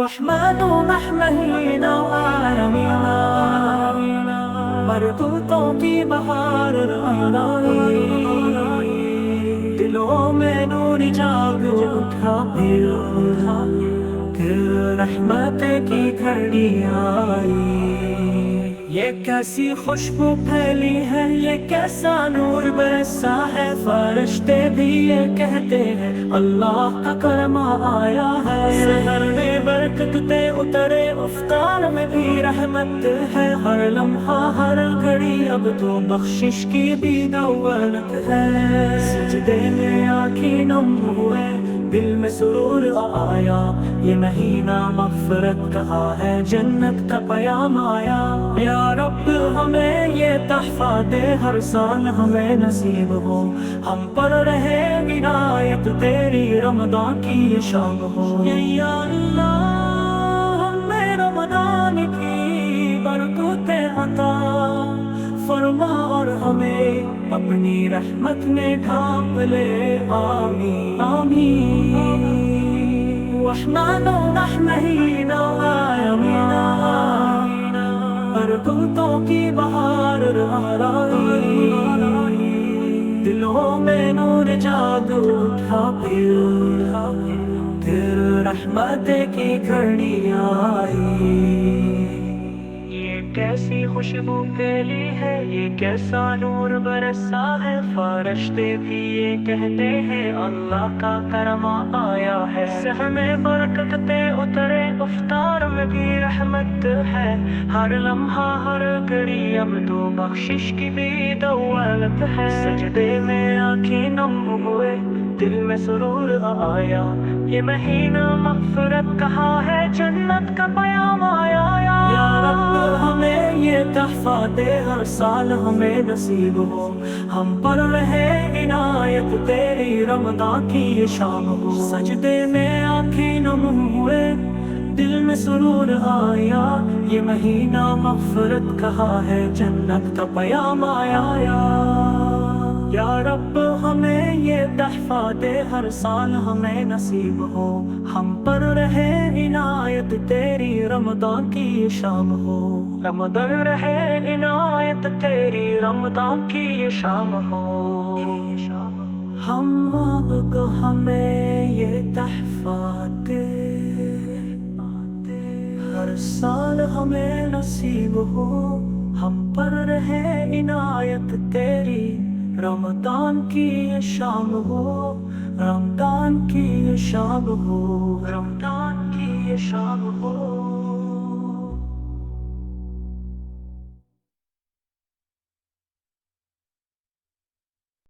الرحمن محمدنا وعالمنا برکتوں کی بہار آئی، دلوں میں نور جاگ اٹھا پھر رحمت کی گھڑی آئی۔ یہ کیسی خوشبو پھیلی ہے، یہ کیسا نور برسا ہے، فرشتے بھی یہ کہتے ہیں اللہ کا کرم آیا ہے۔ سحر میں برکتیں اترے، افطار میں بھی رحمت ہے، ہر لمحہ ہر گھڑی اب تو بخشش کی بھی دولت ہے۔ سجدے میں آنکھیں نم ہوئے، دل میں سرور آیا، یہ مہینہ مغفرت کا ہے، جنت کا پیام آیا۔ یا رب ہمیں یہ تحفہ دے، ہر سال ہمیں نصیب ہو، ہم پر رہے عنایت تیری، رمضان کی یہ شام ہو۔ یا اللہ ہمیں رمضان کی برکتیں عطا فرما، اور ہمیں اپنی رحمت میں ڈھانپ لے، آمین آمین۔ رحمن رحمنا وعالمنا برکتوں کی بہار آئی، دلوں میں نور جاگ اٹھا پھر رحمت کی گھڑی آئی۔ یہ کیسی خوشبو پھیلی ہے، یہ کیسا نور برسا ہے، فرشتے بھی یہ کہتے ہیں اللہ کا کرم آیا ہے۔ سحر میں برکتیں اترے، افطار میں بھی رحمت ہے، ہر لمحہ ہر گھڑی اب تو بخشش کی بھی دولت ہے۔ سجدے میں آنکھیں نم ہوئے، دل میں سرور آیا، یہ مہینہ مغفرت کہا ہے، جنت کا پیام آیا۔ یا رب ہمیں یہ تحفہ دے، ہر سال ہمیں نصیب ہو، ہم پر رہے عنایت تیری، رمضان کی یہ شام ہو۔ سجدے میں آنکھیں نم ہوئے، دل میں سرور آیا، یہ مہینہ مغفرت کہا ہے، جنت کا پیام آیا۔ یا رب ہمیں یہ تحفہ دے، ہر سال ہمیں نصیب ہو، ہم پر رہے عنایت تیری، رمضان کی یہ شام ہو۔ رمضان رہے عنایت تیری، رمضان کی یہ شام ہو۔ ہم آپ کو ہمیں یہ تحفہ دے، ہر سال ہمیں نصیب ہو، ہم پر رہے عنایت تیری، رمضان کی یہ شام ہو، رمضان کی یہ شام ہو، رمضان کی یہ شام ہو۔